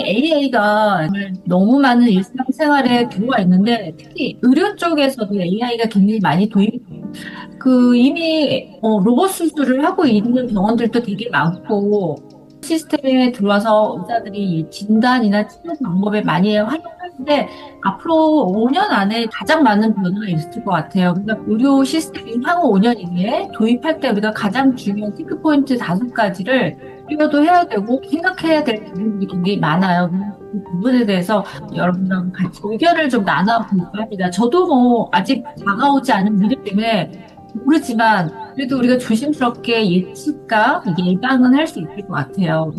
AI가 너무 많은 일상생활에 들어와 있는데, 특히 의료 쪽에서도 AI가 굉장히 많이 이미 로봇 수술을 하고 있는 병원들도 되게 많고, 시스템에 들어와서 의사들이 이 진단이나 치료 방법에 많이 활용하는데, 앞으로 5년 안에 가장 많은 변화가 있을 것 같아요. 그러니까 의료 시스템이 향후 5년 이내에 도입할 때 우리가 가장 중요한 체크포인트 5가지를 필요도 해야 되고 생각해야 될 부분이 굉장히 많아요. 그 부분에 대해서 여러분랑 같이 의견을 좀 나눠볼까 합니다. 저도 뭐 아직 다가오지 않은 미래 때문에 모르지만 그래도 우리가 조심스럽게 예측과 예방은 할 수 있을 것 같아요.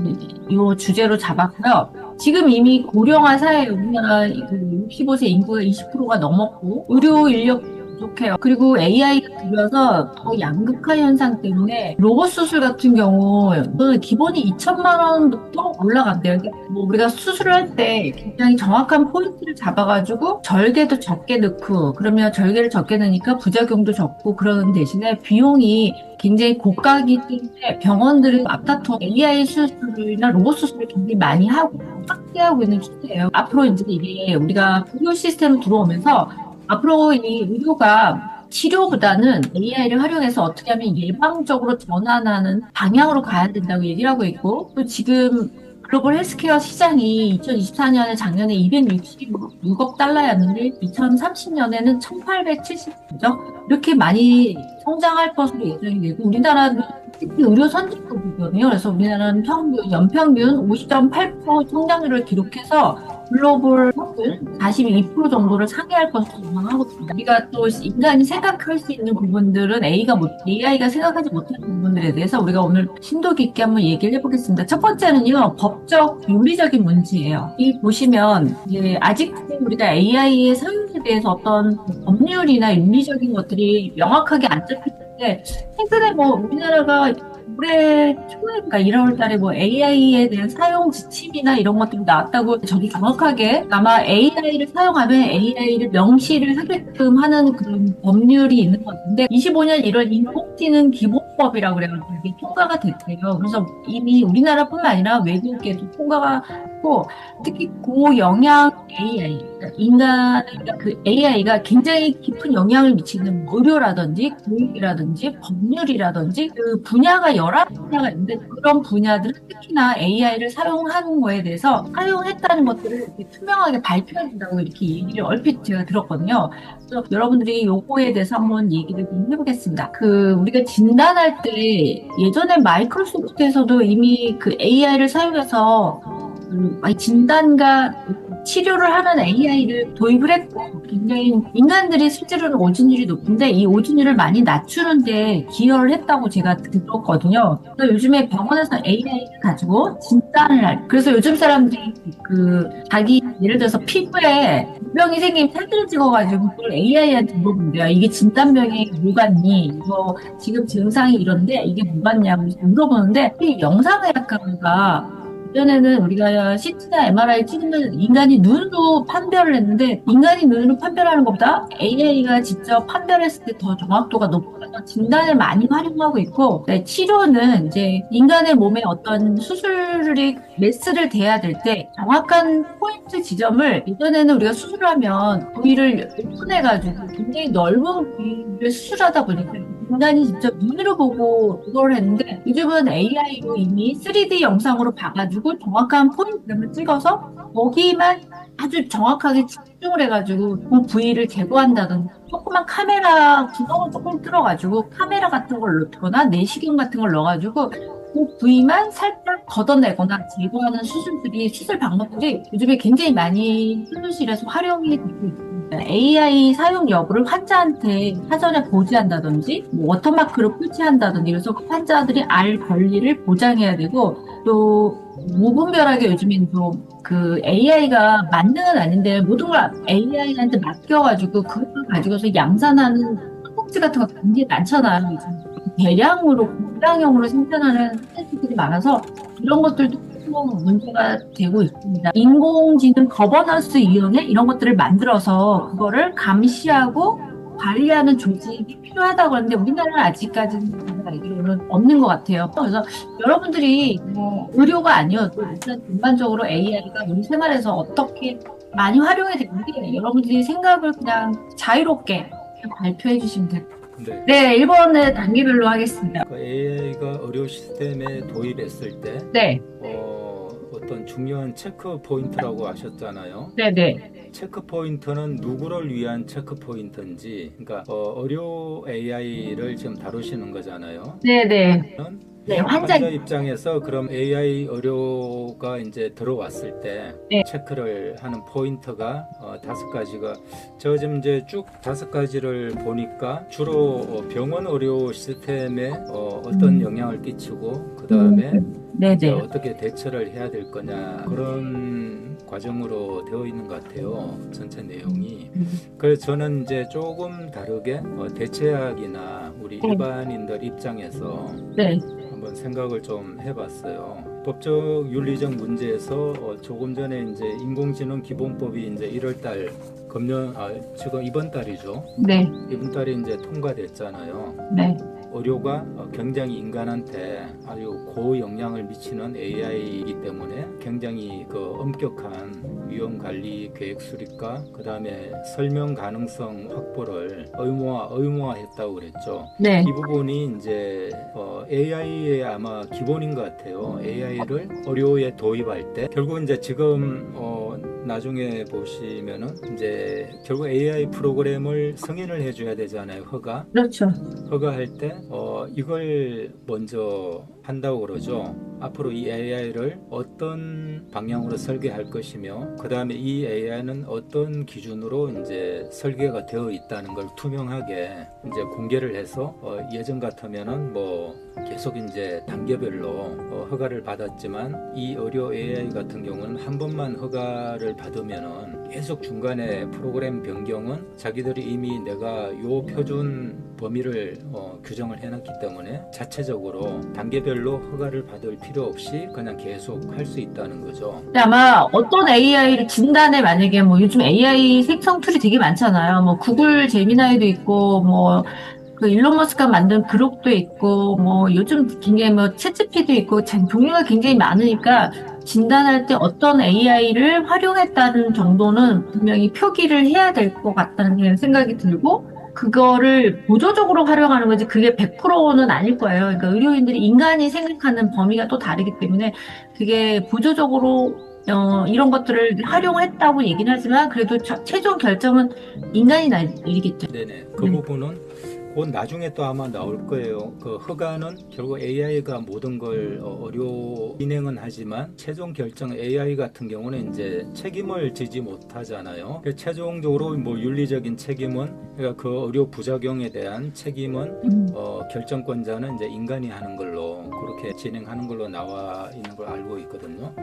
이 주제로 잡았고요. 지금 이미 고령화 사회에 우리나라 65세 인구의 20%가 넘었고 의료 인력 부족해요. 그리고 AI가 들어서 더 양극화 현상 때문에 로봇 수술 같은 경우 기본이 2천만 원부터 올라간대요. 그러니까 뭐 우리가 수술을 할 때 굉장히 정확한 포인트를 잡아가지고 절개도 적게 넣고 그러면 절개를 적게 넣으니까 부작용도 적고 그러는 대신에 비용이 굉장히 고가이기 때문에 병원들은 앞다퉈 AI 수술이나 로봇 수술을 굉장히 많이 하고 확대하고 있는 추세예요. 앞으로 이제 이게 우리가 의료 시스템 들어오면서 앞으로 이 의료가 치료보다는 AI를 활용해서 어떻게 하면 예방적으로 전환하는 방향으로 가야 된다고 얘기를 하고 있고, 또 지금 글로벌 헬스케어 시장이 2024년에 작년에 266억 달러였는데 2030년에는 1870조 이렇게 많이 성장할 것으로 예상이 되고 우리나라는 특히 의료 선진국이거든요. 그래서 우리나라는 연평균 50.8% 성장률을 기록해서 글로벌 평균 42% 정도를 상회할 것으로 전망하고 있습니다. 우리가 또 인간이 생각할 수 있는 부분들은 AI가 생각하지 못하는 부분들에 대해서 우리가 오늘 심도 깊게 한번 얘기를 해보겠습니다. 첫 번째는요, 법적, 윤리적인 문제예요. 이 보시면 아직 우리가 AI의 사용에 대해서 어떤 법률이나 윤리적인 것들이 명확하게 안 잡혔는데 최근에 뭐 우리나라가 올해 초에인가 1월 달에 뭐 AI에 대한 사용 지침이나 이런 것들이 나왔다고 저도 정확하게 아마 AI를 사용하면 AI를 명시를 하게끔 하는 그런 법률이 있는 것 같은데 25년 1월 인공지능 기본법이라고 그래가지고 이게 통과가 됐대요. 그래서 이미 우리나라뿐만 아니라 외국에도 통과가 됐고 특히 고영향 AI, 그러니까 그 AI가 굉장히 깊은 영향을 미치는 의료라든지 교육이라든지 법률이라든지 그 분야가 여러 분야가 있는데 그런 분야들은 특히나 AI를 사용하는 거에 대해서 사용했다는 것들을 이렇게 투명하게 발표해야 된다고 이렇게 얘기를 얼핏 제가 들었거든요. 그래서 여러분들이 요거에 대해서 한번 얘기를 좀 해보겠습니다. 우리가 진단할 때 예전에 마이크로소프트에서도 이미 그 AI를 사용해서 진단과 치료를 하는 AI를 도입을 했고, 굉장히 인간들이 실제로는 오진율이 높은데, 이 오진율을 많이 낮추는데 기여를 했다고 제가 들었거든요. 그래서 요즘에 병원에서 AI를 가지고 진단을 그래서 요즘 사람들이 예를 들어서 피부에 병이 생기면 사진을 찍어가지고 그걸 AI한테 물어본대요. 이게 진단병에 뭐 같니? 이거 지금 증상이 이런데 이게 뭐 같냐고 물어보는데, 이 영상의학과가 예전에는 우리가 CT나 MRI 찍으면 인간이 눈으로 판별을 했는데 인간이 눈으로 판별하는 것보다 AI가 직접 판별했을 때 더 정확도가 높아서 진단을 많이 활용하고 있고 치료는 이제 인간의 몸에 어떤 수술이 메스를 대야 될 때 정확한 포인트 지점을 예전에는 우리가 수술을 하면 부위를 오픈해가지고 굉장히 넓은 부위를 수술하다 보니까 인간이 직접 눈으로 보고 그걸 했는데 요즘은 AI로 이미 3D 영상으로 봐가지고 정확한 포인트를 찍어서 거기만 아주 정확하게 집중을 해가지고 그 부위를 제거한다든지 조그만 카메라 구멍을 조금 뚫어가지고 카메라 같은 걸 넣거나 내시경 같은 걸 넣어가지고 그 부위만 살짝 걷어내거나 제거하는 수술 방법들이 요즘에 굉장히 많이 수술실에서 활용이 되고 있습니다. AI 사용 여부를 환자한테 사전에 고지한다든지, 뭐 워터마크를 표시한다든지, 그래서 환자들이 알 권리를 보장해야 되고, 또, 무분별하게 요즘엔 AI가 만능은 아닌데, 모든 걸 AI한테 맡겨가지고, 그걸 가지고서 양산하는 콘텐츠 같은 거 굉장히 많잖아요. 대량으로, 공장형으로 생산하는 콘텐츠들이 많아서, 이런 것들도 문제가 되고 있습니다. 인공지능 거버넌스 위원회 이런 것들을 만들어서 그거를 감시하고 관리하는 조직이 필요하다고 하는데 우리나라는 아직까지는 제가 알기로는 없는 것 같아요. 그래서 여러분들이 뭐 의료가 아니어도 일단 전반적으로 AI가 우리 생활에서 어떻게 많이 활용이 되는지 여러분들이 생각을 그냥 자유롭게 발표해 주시면 돼요. 근데 네, 1번은 단계별로 하겠습니다. 그 AI가 의료 시스템에 도입했을 때 네, 어떤 중요한 체크 포인트라고 하셨잖아요. 네, 네. 체크 포인트는 누구를 위한 체크 포인트인지, 그러니까 의료 AI를 지금 다루시는 거잖아요. 네, 네. 네, 환자. 환자 입장에서 그럼 AI 의료가 이제 들어왔을 때 네. 체크를 하는 포인트가 5가지가 저 지금 이제 쭉 5가지를 보니까 주로 병원 의료 시스템에 어떤 영향을 끼치고 그 다음에 네, 이제 네. 어떻게 대처를 해야 될 거냐 그런 과정으로 되어 있는 것 같아요. 전체 내용이. 그래서 저는 이제 조금 다르게 대체학이나 우리 일반인들 입장에서 네. 한번 생각을 좀 해봤어요. 법적 윤리적 문제에서 조금 전에 이제 인공지능 기본법이 이제 1월달 지금 이번 달이죠. 네. 이번 달에 이제 통과됐잖아요. 네. 의료가 굉장히 인간한테 아주 고영향을 미치는 AI이기 때문에 굉장히 그 엄격한 위험 관리 계획 수립과 그 다음에 설명 가능성 확보를 의무화했다고 그랬죠. 네. 이 부분이 이제 AI의 아마 기본인 것 같아요. AI를 의료에 도입할 때 결국 이제 지금 나중에 보시면은 이제 결국 AI 프로그램을 승인을 해줘야 되잖아요. 그렇죠. 허가할 때 이걸 먼저 한다고 그러죠. 앞으로 이 AI를 어떤 방향으로 설계할 것이며 그 다음에 이 AI는 어떤 기준으로 이제 설계가 되어 있다는 걸 투명하게 이제 공개를 해서 예전 같으면은 뭐 계속 이제 단계별로 허가를 받았지만 이 의료 AI 같은 경우는 한 번만 허가를 받으면은 계속 중간에 프로그램 변경은 자기들이 이미 내가 요 표준 범위를 규정을 해놨기 때문에 자체적으로 단계별로 허가를 받을 필요 없이 그냥 계속 할 수 있다는 거죠. 아마 어떤 AI를 진단에 만약에 뭐 요즘 AI 생성 툴이 되게 많잖아요. 뭐 구글 제미나이도 있고 뭐 그 일론 머스크가 만든 그록도 있고 뭐 요즘 굉장히 뭐 챗GPT도 있고 종류가 굉장히 많으니까 진단할 때 어떤 AI를 활용했다는 정도는 분명히 표기를 해야 될 것 같다는 생각이 들고 그거를 보조적으로 활용하는 거지 그게 100%는 아닐 거예요. 그러니까 의료인들이 인간이 생각하는 범위가 또 다르기 때문에 그게 보조적으로 이런 것들을 활용했다고 얘기는 하지만 그래도 최종 결정은 인간이 내리겠죠. 네네. 그 부분은 곧 나중에 또 아마 나올 거예요. 그 허가는 결국 AI가 모든 걸 의료 진행은 하지만 최종 결정 AI 같은 경우는 이제 책임을 지지 못하잖아요. 그래서 최종적으로 뭐 윤리적인 책임은 그러니까 그 의료 부작용에 대한 책임은 결정권자는 이제 인간이 하는 걸로 그렇게 진행하는 걸로 나와 있는 걸 알고 있거든요.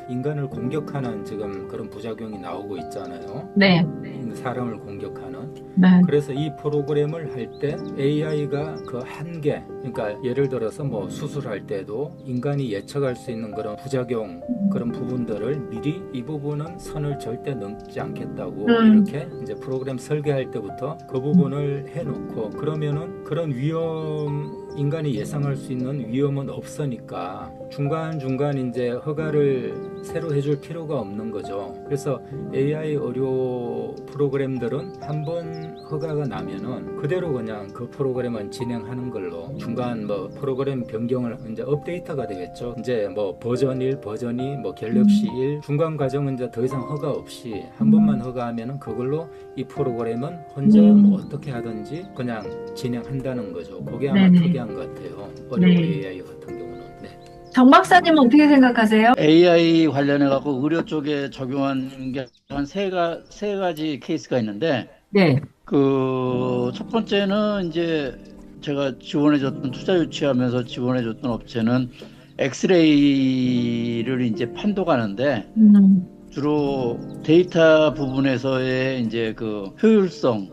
인간을 공격하는 지금 그런 부작용이 나오고 있잖아요. 네. 사람을 공격하는. 네. 그래서 이 프로그램을 할 때 AI가 그 한계, 그러니까 예를 들어서 뭐 수술할 때도 인간이 예측할 수 있는 그런 부작용 그런 부분들을 미리 이 부분은 선을 절대 넘지 않겠다고 이렇게 이제 프로그램 설계할 때부터 그 부분을 해놓고 그러면은 그런 위험 인간이 예상할 수 있는 위험은 없으니까 중간중간 이제 허가를 새로 해줄 필요가 없는 거죠. 그래서 AI 의료 프로그램들은 한번 허가가 나면은 그대로 그냥 그 프로그램은 진행하는 걸로 중간 뭐 프로그램 변경을 이제 업데이트가 되겠죠. 이제 뭐 버전 1, 버전 2, 뭐 갤럭시 1 중간 과정은 이제 더 이상 허가 없이 한 번만 허가하면은 그걸로 이 프로그램은 혼자 뭐 어떻게 하든지 그냥 진행한다는 거죠. 그게 아마 특이한 것 같아요. 의료 AI 같은 경우는. 네. 정 박사님은 어떻게 생각하세요? AI 관련해 갖고 의료 쪽에 적용한 게 한 세 가지 케이스가 있는데, 네. 그 첫 번째는 이제 제가 지원해줬던 투자 유치하면서 지원해줬던 업체는 엑스레이를 이제 판독하는데 주로 데이터 부분에서의 이제 그 효율성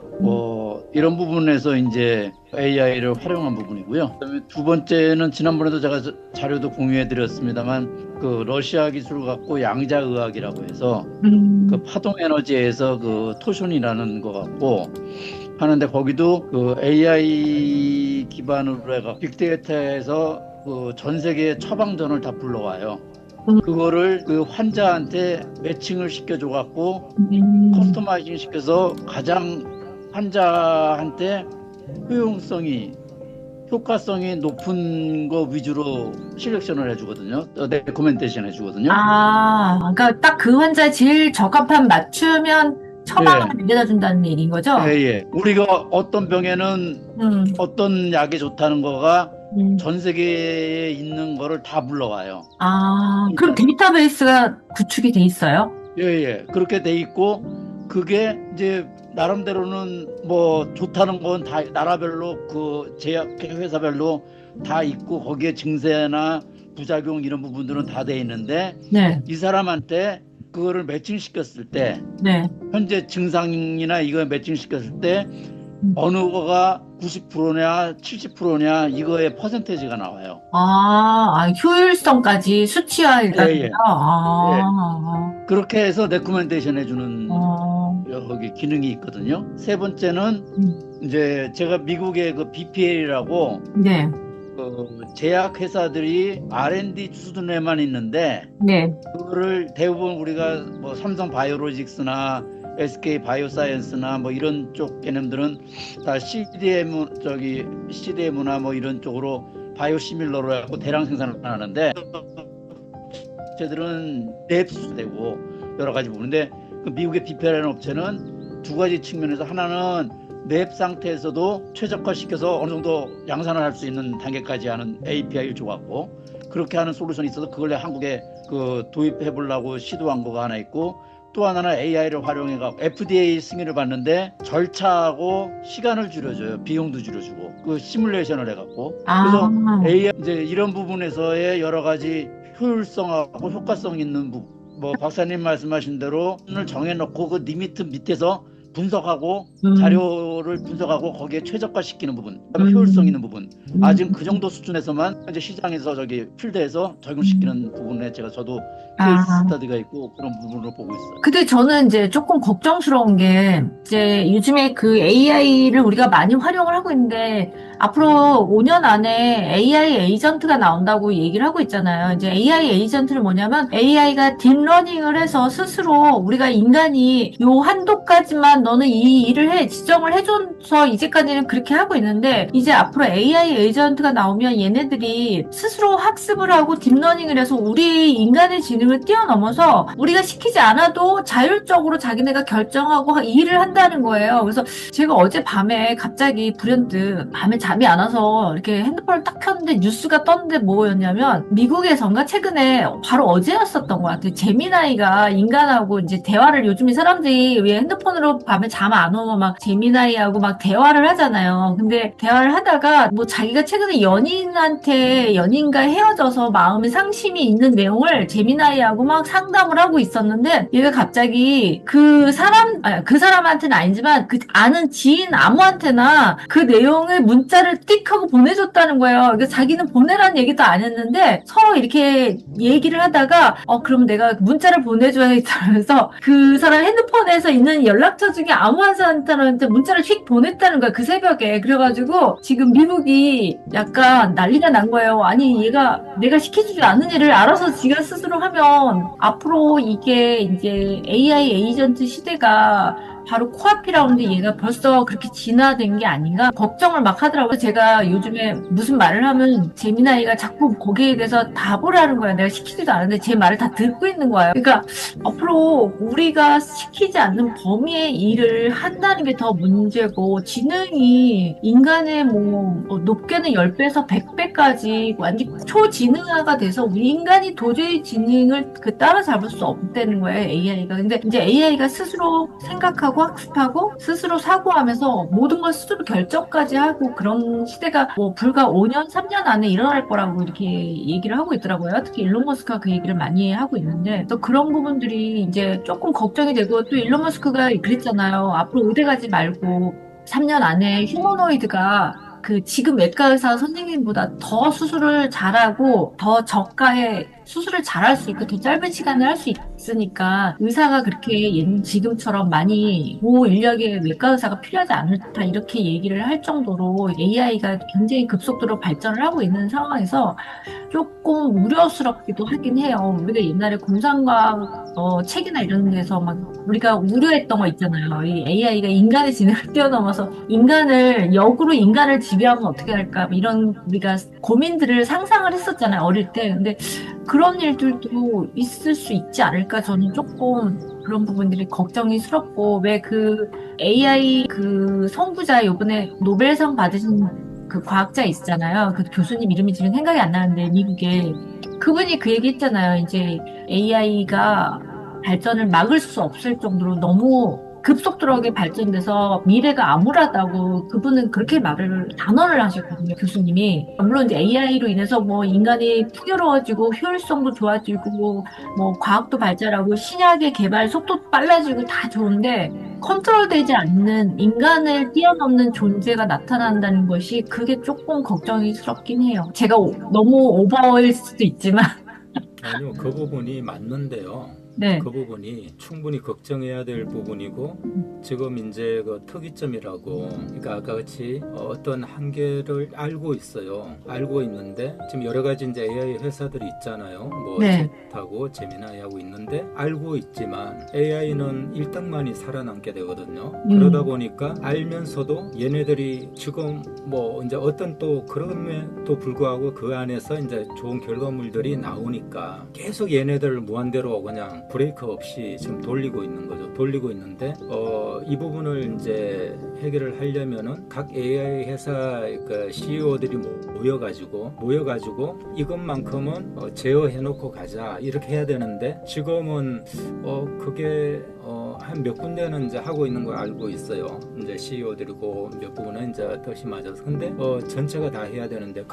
이런 부분에서 이제 AI를 활용한 부분이고요. 그다음에 두 번째는 지난번에도 제가 자료도 공유해 드렸습니다만 그 러시아 기술을 갖고 양자의학이라고 해서 그 파동 에너지에서 그 토션이라는 거 갖고 하는데 거기도 그 AI 기반으로 해가 빅데이터에서 그 전 세계 처방전을 다 불러와요. 그거를 그 환자한테 매칭을 시켜줘 갖고 커스터마이징 시켜서 가장 환자한테 효과성이 높은 거 위주로 실렉션을 해주거든요. 레코멘데이션 해주거든요. 그러니까 딱 그 환자에 제일 적합한 맞추면 처방을 예, 내려다 준다는 얘기인 거죠? 예, 예. 우리가 어떤 병에는 음, 어떤 약이 좋다는 거가 음. 전 세계에 있는 거를 다 불러와요. 그럼 그러니까 데이터베이스가 구축이 돼 있어요? 예, 예. 그렇게 돼 있고 그게 이제 나름대로는 뭐 좋다는 건 다 나라별로 그 제약 회사별로 다 있고 거기에 증세나 부작용 이런 부분들은 다 돼 있는데 네, 이 사람한테 그거를 매칭시켰을 때 네. 현재 증상이나 이거 매칭시켰을 때 어느 거가 90%냐 70%냐 이거의 퍼센테이지가 나와요. 효율성까지 수치화해가지고요. 예, 예. 예. 그렇게 해서 레코멘데이션 해주는 여기 기능이 있거든요. 세 번째는 이제 제가 미국의 그 BPL이라고 네, 그 제약 회사들이 R&D 수준에만 있는데 네. 그거를 대부분 우리가 뭐 삼성 바이오로직스나 SK 바이오사이언스나 뭐 이런 쪽 개념들은 다 CDM나 뭐 이런 쪽으로 바이오시밀러로 하고 대량 생산을 하는데 업체들은 랩수되고 여러 가지 부분인데 그 미국의 BPL이라는 업체는 두 가지 측면에서 하나는 랩 상태에서도 최적화시켜서 어느 정도 양산을 할 수 있는 단계까지 하는 API를 줘갖고 그렇게 하는 솔루션이 있어서 그걸 한국에 그 도입해 보려고 시도한 거가 하나 있고 또 하나는 AI를 활용해서 FDA 승인을 받는데 절차하고 시간을 줄여줘요. 비용도 줄여주고 그 시뮬레이션을 해갖고 그래서 AI 이제 이런 부분에서의 여러 가지 효율성하고 효과성 있는 부분 뭐 박사님 말씀하신 대로 을 정해놓고 그 리미트 밑에서 분석하고 자료를 분석하고 거기에 최적화시키는 부분, 그다음에 효율성 있는 부분 아직 그 정도 수준에서만 이제 시장에서 저기 필드에서 적용시키는 부분에 저도 케이스 스터디가 있고 그런 부분을 보고 있어요. 근데 저는 이제 조금 걱정스러운 게 이제 요즘에 그 AI를 우리가 많이 활용을 하고 있는데 앞으로 5년 안에 AI 에이전트가 나온다고 얘기를 하고 있잖아요. 이제 AI 에이전트는 뭐냐면 AI가 딥러닝을 해서 스스로 우리가 인간이 요 한도까지만 너는 이 일을 해 지정을 해줘서 이제까지는 그렇게 하고 있는데 이제 앞으로 AI 에이전트가 나오면 얘네들이 스스로 학습을 하고 딥러닝을 해서 우리 인간의 지능을 뛰어넘어서 우리가 시키지 않아도 자율적으로 자기네가 결정하고 일을 한다는 거예요. 그래서 제가 어젯밤에 갑자기 불현듯 밤에 잠이 안 와서 이렇게 핸드폰을 딱 켰는데 뉴스가 떴는데 뭐였냐면 미국에선가 최근에 바로 어제였었던 것 같아요. 제미나이가 인간하고 이제 대화를 요즘에 사람들이 왜 핸드폰으로 밤에 잠 안 오면 막 제미나이하고 막 대화를 하잖아요. 근데 대화를 하다가 뭐 자기가 최근에 연인과 헤어져서 마음에 상심이 있는 내용을 제미나이하고 막 상담을 하고 있었는데 얘가 갑자기 그 사람한테는 아니지만 그 아는 지인 아무한테나 그 내용을 문자를 띡 하고 보내줬다는 거예요. 그러니까 자기는 보내라는 얘기도 안 했는데 서로 이렇게 얘기를 하다가 그럼 내가 문자를 보내줘야겠다면서 그 사람 핸드폰에서 있는 연락처 중에 아무한테한테 문자를 휙 보냈다는 거야. 그 새벽에. 그래가지고 지금 미국이 약간 난리가 난 거예요. 아니 얘가 내가 시켜주지 않는 일을 알아서 지가 스스로 하면 앞으로 이게 이제 AI 에이전트 시대가 바로 코앞이라는데 얘가 벌써 그렇게 진화된 게 아닌가 걱정을 막 하더라고요. 제가 요즘에 무슨 말을 하면 제미나이가 자꾸 거기에 대해서 답을 하는 거야. 내가 시키지도 않은데 제 말을 다 듣고 있는 거예요. 그러니까 앞으로 우리가 시키지 않는 범위의 일을 한다는 게 더 문제고 지능이 인간의 뭐 높게는 10배에서 100배까지 완전 초지능화가 돼서 우리 인간이 도저히 지능을 따라잡을 수 없다는 거예요. AI가. 근데 이제 AI가 스스로 생각하고 학습하고 스스로 사고하면서 모든 걸 스스로 결정까지 하고 그런 시대가 뭐 불과 5년, 3년 안에 일어날 거라고 이렇게 얘기를 하고 있더라고요. 특히 일론 머스크가 그 얘기를 많이 하고 있는데 또 그런 부분들이 이제 조금 걱정이 되고 또 일론 머스크가 그랬잖아요. 앞으로 의대 가지 말고 3년 안에 휴머노이드가 그 지금 외과 의사 선생님보다 더 수술을 잘하고 더 저가에 수술을 잘할 수 있고 더 짧은 시간에 할 수 있으니까 의사가 그렇게 지금처럼 많이 고인력의 외과 의사가 필요하지 않다 이렇게 얘기를 할 정도로 AI가 굉장히 급속도로 발전을 하고 있는 상황에서 조금 우려스럽기도 하긴 해요. 우리가 옛날에 공상과학 책이나 이런 데서 막 우리가 우려했던 거 있잖아요. 이 AI가 인간의 지능을 뛰어넘어서 역으로 인간을 지배하면 어떻게 할까? 뭐 이런 우리가 고민들을 상상을 했었잖아요. 어릴 때. 근데 그런 일들도 있을 수 있지 않을까? 저는 조금 그런 부분들이 걱정이스럽고, 왜 그 AI 그 선구자 요번에 노벨상 받으신 그 과학자 있잖아요. 그 교수님 이름이 지금 생각이 안 나는데, 미국에. 그분이 그 얘기 했잖아요. 이제 AI가 발전을 막을 수 없을 정도로 너무 급속도로하게 발전돼서 미래가 암울하다고 그분은 그렇게 단언을 하셨거든요, 교수님이. 물론 이제 AI로 인해서 뭐 인간이 풍요로워지고 효율성도 좋아지고 뭐 과학도 발달하고 신약의 개발 속도 빨라지고 다 좋은데 컨트롤되지 않는 인간을 뛰어넘는 존재가 나타난다는 것이 그게 조금 걱정스럽긴 해요. 제가 너무 오버일 수도 있지만. 아니요, 그 부분이 맞는데요. 네. 그 부분이 충분히 걱정해야 될 부분이고, 지금 이제 그 특이점이라고, 그러니까 아까 같이 어떤 한계를 알고 있어요. 알고 있는데 지금 여러 가지 이제 AI 회사들이 있잖아요. 뭐 네. 챗하고 제미나이하고 있는데 알고 있지만 AI는 1등만이 살아남게 되거든요. 그러다 보니까 알면서도 얘네들이 지금 뭐 이제 어떤 또 그럼에도 불구하고 그 안에서 이제 좋은 결과물들이 나오니까 계속 얘네들을 무한대로 그냥 브레이크 없이 지금 돌리고 있는 거죠. 돌리고 있는데 이 부분을 이제 해결을 하려면은 각 AI 회사 그 CEO들이 모여가지고 이것만큼은 제어해놓고 가자 이렇게 해야 되는데 지금은 그게 한 몇 군데는 이제 하고 있는 걸 알고 있어요. 이제 CEO들이고 몇 부분은 이제 뜻이 맞아서. 근데 전체가 다 해야 되는데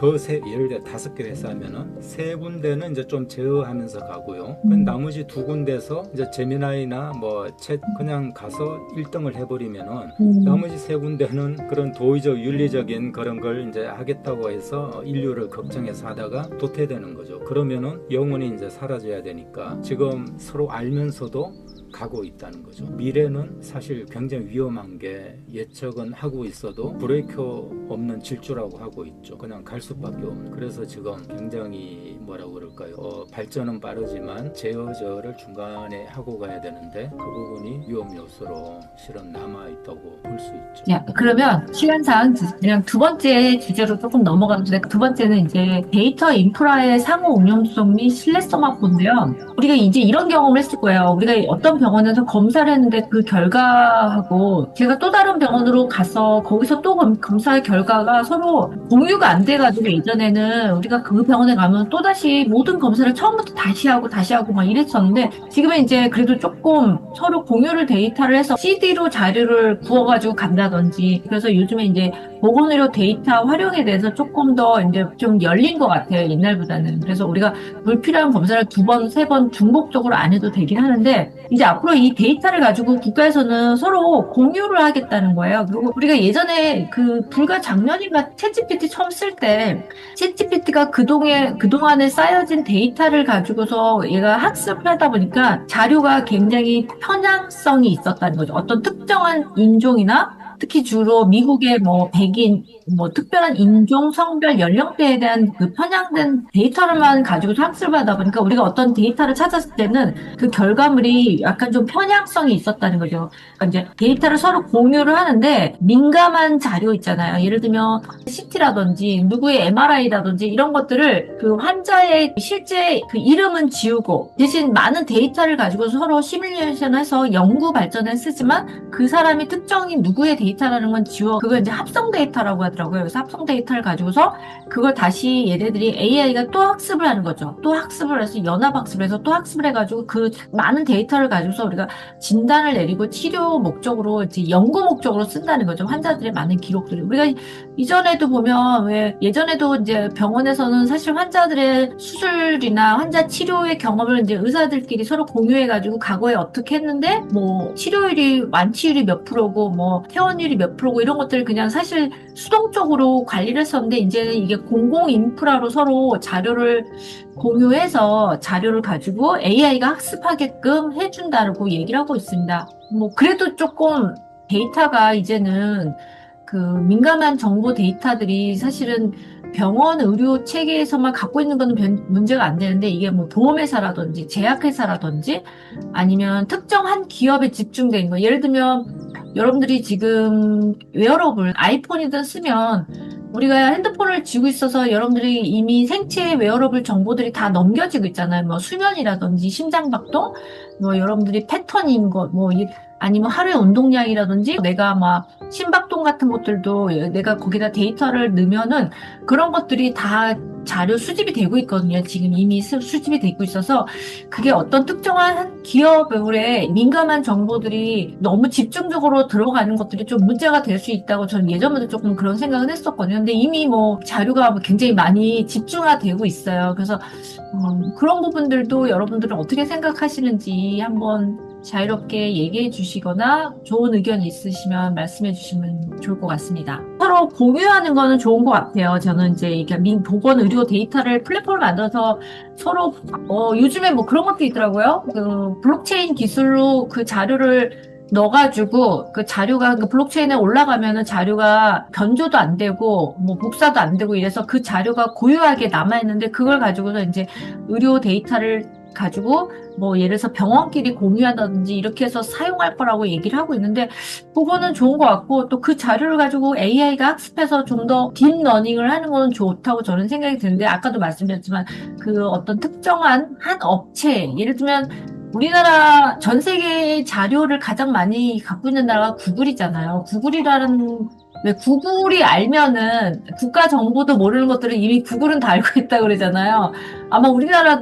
예를 들어 5개 회사면은 3군데는 이제 좀 제어하면서 가고요. 나머지 2군데서 이제 제미나이나 뭐 챗 그냥 가서 1등을 해버리면은 나머지 3군데는 그런 도의적 윤리적인 그런 걸 이제 하겠다고 해서 인류를 걱정해서 하다가 도태되는 거죠. 그러면은 영원히 이제 사라져야 되니까 지금 서로 알면서도 가고 있다는 거죠. 미래는 사실 굉장히 위험한 게 예측은 하고 있어도 브레이크 없는 질주라고 하고 있죠. 그냥 갈 수밖에 없는. 그래서 지금 굉장히 뭐라고 그럴까요? 발전은 빠르지만 제어를 중간에 하고 가야 되는데 그 부분이 위험 요소로 실은 남아있다고 볼 수 있죠. 야, 그러면 시간상 그냥 두 번째 주제로 조금 넘어가는데 두 번째는 이제 데이터 인프라의 상호 응용성 및 신뢰성 확보인데요. 우리가 이제 이런 경험을 했을 거예요. 우리가 어떤 병원에서 검사를 했는데 그 결과하고 제가 또 다른 병원으로 가서 거기서 또 검사의 결과가 서로 공유가 안 돼가지고 예전에는 우리가 그 병원에 가면 또다시 모든 검사를 처음부터 다시 하고 막 이랬었는데 지금은 이제 그래도 조금 서로 공유를 데이터를 해서 CD로 자료를 구워가지고 간다든지 그래서 요즘에 이제 보건의료 데이터 활용에 대해서 조금 더 이제 좀 열린 것 같아요. 옛날보다는. 그래서 우리가 불필요한 검사를 2번, 3번 중복적으로 안 해도 되긴 하는데 이제 앞으로 이 데이터를 가지고 국가에서는 서로 공유를 하겠다는 거예요. 그리고 우리가 예전에 불과 작년인가 챗GPT 처음 쓸 때 챗GPT가 그동안에 쌓여진 데이터를 가지고서 얘가 학습을 하다 보니까 자료가 굉장히 편향성이 있었다는 거죠. 어떤 특정한 인종이나 특히 주로 미국의 뭐 백인, 뭐 특별한 인종, 성별, 연령대에 대한 그 편향된 데이터를만 가지고서 학습을 하다 보니까 우리가 어떤 데이터를 찾았을 때는 그 결과물이 약간 좀 편향성이 있었다는 거죠. 그러니까 이제 데이터를 서로 공유를 하는데 민감한 자료 있잖아요. 예를 들면 CT라든지 누구의 MRI라든지 이런 것들을 그 환자의 실제 그 이름은 지우고 대신 많은 데이터를 가지고 서로 시뮬레이션해서 연구 발전에 쓰지만 그 사람이 특정인 누구의 데이터라는 건 그걸 이제 합성 데이터라고 하더라고요. 그래서 합성 데이터를 가지고서 그걸 다시 얘네들이 AI가 또 학습을 하는 거죠. 또 학습을 해서 연합 학습을 해서 또 학습을 해가지고 그 많은 데이터를 가지고서 우리가 진단을 내리고 치료 목적으로 이제 연구 목적으로 쓴다는 거죠. 환자들의 많은 기록들이. 우리가 이전에도 보면 왜 예전에도 이제 병원에서는 사실 환자들의 수술이나 환자 치료의 경험을 이제 의사들끼리 서로 공유해가지고 과거에 어떻게 했는데 뭐 치료율이 완치율이 몇 프로고 뭐 퇴원 생존율이 몇 프로고 이런 것들 그냥 사실 수동적으로 관리를 했었는데 이제는 이게 공공 인프라로 서로 자료를 공유해서 자료를 가지고 AI가 학습하게끔 해준다고 얘기를 하고 있습니다. 뭐 그래도 조금 데이터가 이제는 그 민감한 정보 데이터들이 사실은 병원 의료 체계에서만 갖고 있는 거는 문제가 안 되는데 이게 뭐 보험회사라든지 제약회사라든지 아니면 특정한 기업에 집중된 거. 예를 들면 여러분들이 지금 웨어러블 아이폰이든 쓰면 우리가 핸드폰을 쥐고 있어서 여러분들이 이미 생체 웨어러블 정보들이 다 넘겨지고 있잖아요. 뭐 수면이라든지 심장박동, 뭐 여러분들이 패턴인 것, 뭐 아니면 하루의 운동량이라든지 내가 막 심박동 같은 것들도 내가 거기다 데이터를 넣으면은 그런 것들이 다 자료 수집이 되고 있거든요. 지금 이미 수집이 되고 있어서 그게 어떤 특정한 기업의 민감한 정보들이 너무 집중적으로 들어가는 것들이 좀 문제가 될 수 있다고 저는 예전부터 조금 그런 생각을 했었거든요. 근데 이미 뭐 자료가 굉장히 많이 집중화되고 있어요. 그래서 그런 부분들도 여러분들은 어떻게 생각하시는지 한번 자유롭게 얘기해 주시거나 좋은 의견 있으시면 말씀해 주시면 좋을 것 같습니다. 서로 공유하는 거는 좋은 것 같아요. 저는 이제 이게 보건 의료 데이터를 플랫폼을 만들어서 서로 요즘에 뭐 그런 것도 있더라고요. 그 블록체인 기술로 그 자료를 넣어가지고 그 자료가 그 블록체인에 올라가면은 자료가 변조도 안 되고 뭐 복사도 안 되고 이래서 그 자료가 고유하게 남아있는데 그걸 가지고서 이제 의료 데이터를 가지고 뭐 예를 들어서 병원끼리 공유한다든지 이렇게 해서 사용할 거라고 얘기를 하고 있는데 그거는 좋은 것 같고 또 그 자료를 가지고 AI가 학습해서 좀 더 딥러닝을 하는 거는 좋다고 저는 생각이 드는데 아까도 말씀드렸지만 그 어떤 특정한 한 업체 예를 들면 우리나라 전 세계의 자료를 가장 많이 갖고 있는 나라가 구글이잖아요. 왜 구글이 알면은 국가 정보도 모르는 것들을 이미 구글은 다 알고 있다 그러잖아요. 아마 우리나라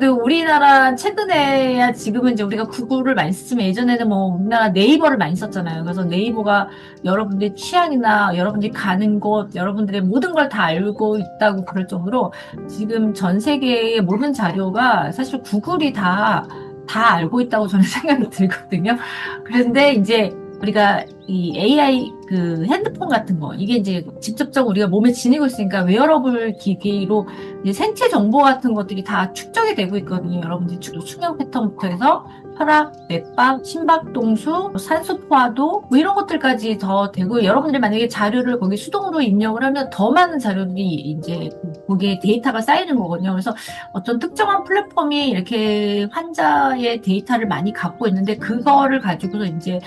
최근에야 지금은 이제 우리가 구글을 많이 쓰지만 예전에는 뭐 우리나라 네이버를 많이 썼잖아요. 그래서 네이버가 여러분들의 취향이나 여러분들이 가는 곳, 여러분들의 모든 걸 다 알고 있다고 그럴 정도로 지금 전 세계의 모든 자료가 사실 구글이 다 알고 있다고 저는 생각이 들거든요. 그런데 이제 우리가 이 AI 그 핸드폰 같은 거 이게 이제 직접적으로 우리가 몸에 지니고 있으니까 웨어러블 기기로 이제 생체 정보 같은 것들이 다 축적이 되고 있거든요. 여러분들이 수면 패턴부터 해서 혈압, 맥박, 심박동수, 산소 포화도 뭐 이런 것들까지 더 되고 여러분들이 만약에 자료를 거기 수동으로 입력을 하면 더 많은 자료들이 이제 거기에 데이터가 쌓이는 거거든요. 그래서 어떤 특정한 플랫폼이 이렇게 환자의 데이터를 많이 갖고 있는데 그거를 가지고서 이제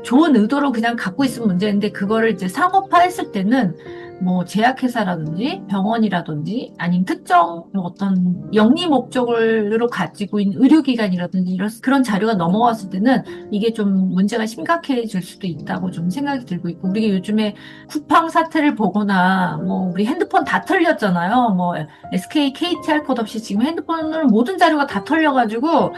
좋은 의도로 그냥 갖고 있으면 문제인데 그거를 이제 상업화했을 때는 뭐 제약회사라든지 병원이라든지 아니면 특정 뭐 어떤 영리 목적으로 가지고 있는 의료기관이라든지 이런 그런 자료가 넘어왔을 때는 이게 좀 문제가 심각해질 수도 있다고 좀 생각이 들고 있고 우리가 요즘에 쿠팡 사태를 보거나 뭐 우리 핸드폰 다 털렸잖아요. 뭐 SK, KT 할 것 없이 지금 핸드폰을 모든 자료가 다 털려가지고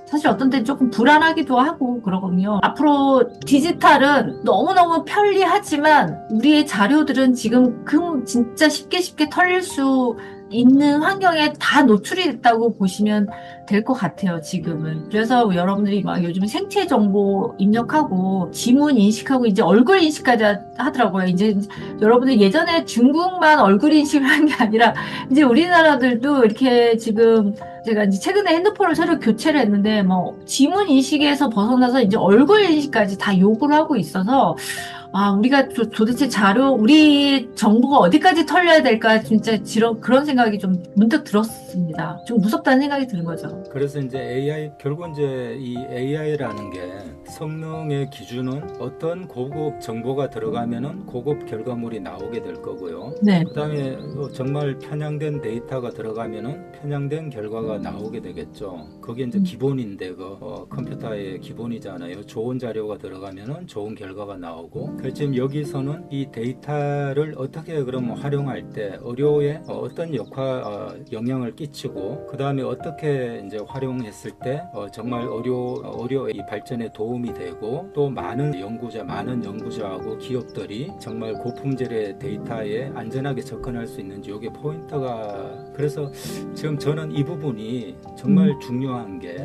사실 어떤 때는 조금 불안하기도 하고 그러거든요. 앞으로 디지털은 너무너무 편리하지만 우리의 자료들은 지금 진짜 쉽게 털릴 수 있는 환경에 다 노출이 됐다고 보시면 될 것 같아요, 지금은. 그래서 여러분들이 막 요즘 생체 정보 입력하고 지문 인식하고 이제 얼굴 인식까지 하더라고요. 이제 여러분들 예전에 중국만 얼굴 인식을 한 게 아니라 이제 우리나라들도 이렇게 지금 제가 이제 최근에 핸드폰을 새로 교체를 했는데 뭐 지문 인식에서 벗어나서 이제 얼굴 인식까지 다 요구를 하고 있어서 우리가 도대체 우리 정보가 어디까지 털려야 될까, 진짜, 그런 생각이 좀 문득 들었습니다. 좀 무섭다는 생각이 드는 거죠. 그래서 이제 결국 이제 이 AI라는 게 성능의 기준은 어떤 고급 정보가 들어가면은 고급 결과물이 나오게 될 거고요. 네. 그 다음에 정말 편향된 데이터가 들어가면은 편향된 결과가 나오게 되겠죠. 그게 이제 기본인데, 컴퓨터의 기본이잖아요. 좋은 자료가 들어가면은 좋은 결과가 나오고, 지금 여기서는 이 데이터를 어떻게 그럼 활용할 때 의료에 어떤 영향을 끼치고 그 다음에 어떻게 이제 활용했을 때 정말 의료의 발전에 도움이 되고 또 많은 연구자하고 기업들이 정말 고품질의 데이터에 안전하게 접근할 수 있는지 이게 포인트가. 그래서 지금 저는 이 부분이 정말 중요한 게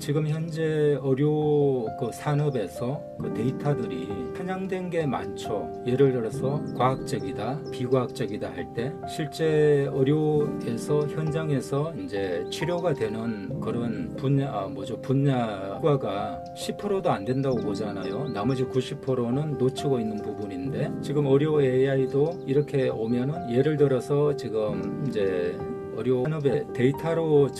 지금 현재 의료 그 산업에서 그 데이터들이 편향된 포함된 게 많죠. 예를 들어서 과학적이다, 비과학적이다 할 때 실제 의료에서 현장에서 이제 치료가 되는 그런 분야 효과가 10%도 안 된다고 보잖아요. 나머지 90%는 놓치고 있는 부분인데 지금 의료 AI도 이렇게 오면은 예를 들어서 지금 이제 의료 산업의 데이터로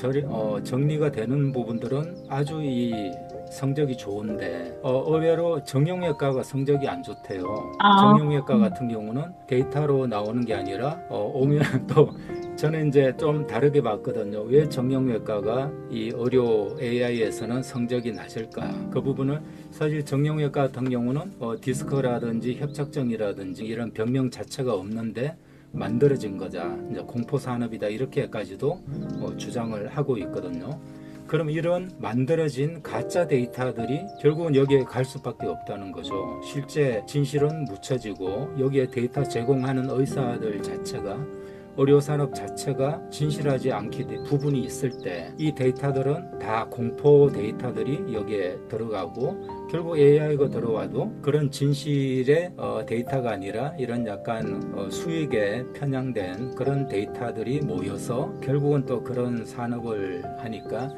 정리가 되는 부분들은 아주 이 성적이 좋은데 의외로 정형외과가 성적이 안 좋대요. 정형외과 같은 경우는 데이터로 나오는 게 아니라 오면 또 저는 이제 좀 다르게 봤거든요. 왜 정형외과가 이 의료 AI에서는 성적이 낮을까? 그 부분을 사실 정형외과 같은 경우는 디스크라든지 협착증이라든지 이런 병명 자체가 없는데 만들어진 거자 이제 공포 산업이다 이렇게까지도 주장을 하고 있거든요. 그럼 이런 만들어진 가짜 데이터들이 결국은 여기에 갈 수밖에 없다는 거죠. 실제 진실은 묻혀지고 여기에 데이터 제공하는 의사들 자체가 의료산업 자체가 진실하지 않기 부분이 있을 때 이 데이터들은 다 공포 데이터들이 여기에 들어가고 결국 AI가 들어와도 그런 진실의 데이터가 아니라 이런 약간 수익에 편향된 그런 데이터들이 모여서 결국은 또 그런 산업을 하니까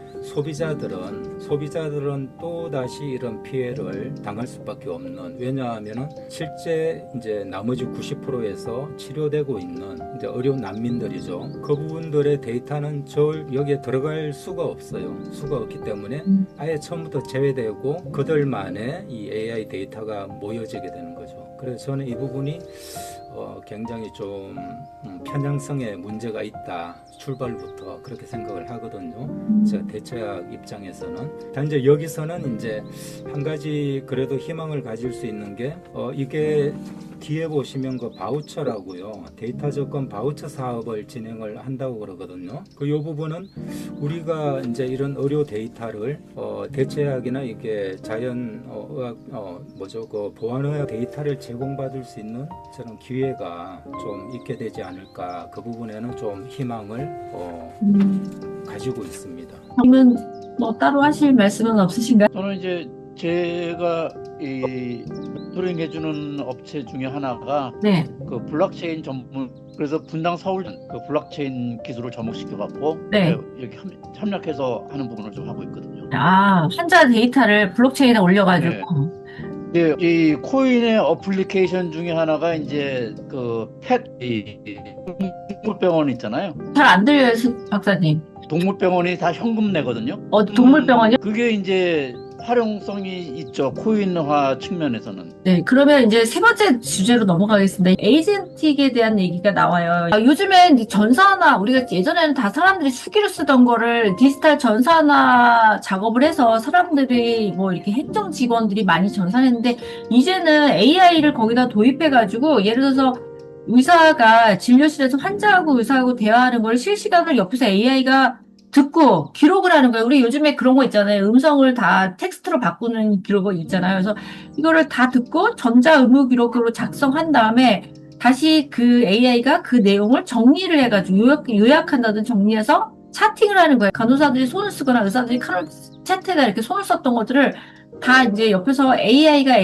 소비자들은 또 다시 이런 피해를 당할 수밖에 없는. 왜냐하면은 실제 이제 나머지 90%에서 치료되고 있는 이제 의료 난민들이죠. 그 부분들의 데이터는 여기에 들어갈 수가 없어요. 수가 없기 때문에 아예 처음부터 제외되고 그들만의 이 AI 데이터가 모여지게 되는 거죠. 그래서 저는 이 부분이 굉장히 좀 편향성에 문제가 있다. 출발부터 그렇게 생각을 하거든요. 제가 대체학 입장에서는. 단지 여기서는 이제 한 가지 그래도 희망을 가질 수 있는 게 이게 뒤에 보시면 그 바우처라고요. 데이터 접근 바우처 사업을 진행을 한다고 그러거든요. 이 부분은 우리가 이제 이런 의료 데이터를 대체학이나 이게 자연의학 그 보안의학 데이터를 제공받을 수 있는 저는 기회가 좀 있게 되지 않을까. 그 부분에는 좀 희망을 가지고 있습니다. 그러면 뭐 따로 하실 말씀은 없으신가요? 저는 이제 제가 이 투링해주는 업체 중에 하나가 네. 그 블록체인 전문, 그래서 분당 서울 그 블록체인 기술을 접목시켜갖고 네. 여기 협력해서 하는 부분을 좀 하고 있거든요. 환자 데이터를 블록체인에 올려가지고. 네. 이 코인의 어플리케이션 중에 하나가 이제 그 동물병원 있잖아요. 잘 안 들려요, 박사님. 동물병원이 다 현금 내거든요. 동물병원이요? 그게 이제 활용성이 있죠. 코인화 측면에서는. 네, 그러면 이제 세 번째 주제로 넘어가겠습니다. 에이전틱에 대한 얘기가 나와요. 요즘엔 이제 전산화, 우리가 예전에는 다 사람들이 수기로 쓰던 거를 디지털 전산화 작업을 해서 사람들이 뭐 이렇게 행정 직원들이 많이 전산했는데, 이제는 AI를 거기다 도입해가지고, 예를 들어서 의사가 진료실에서 환자하고 의사하고 대화하는 걸 실시간으로 옆에서 AI가 듣고 기록을 하는 거예요. 우리 요즘에 그런 거 있잖아요. 음성을 다 텍스트로 바꾸는 기록 있잖아요. 그래서 이거를 다 듣고 전자의무 기록으로 작성한 다음에 다시 그 AI가 그 내용을 정리를 해가지고 요약한다든 정리해서 차팅을 하는 거예요. 간호사들이 손을 쓰거나 의사들이 채트에다 이렇게 손을 썼던 것들을 다 이제 옆에서 AI가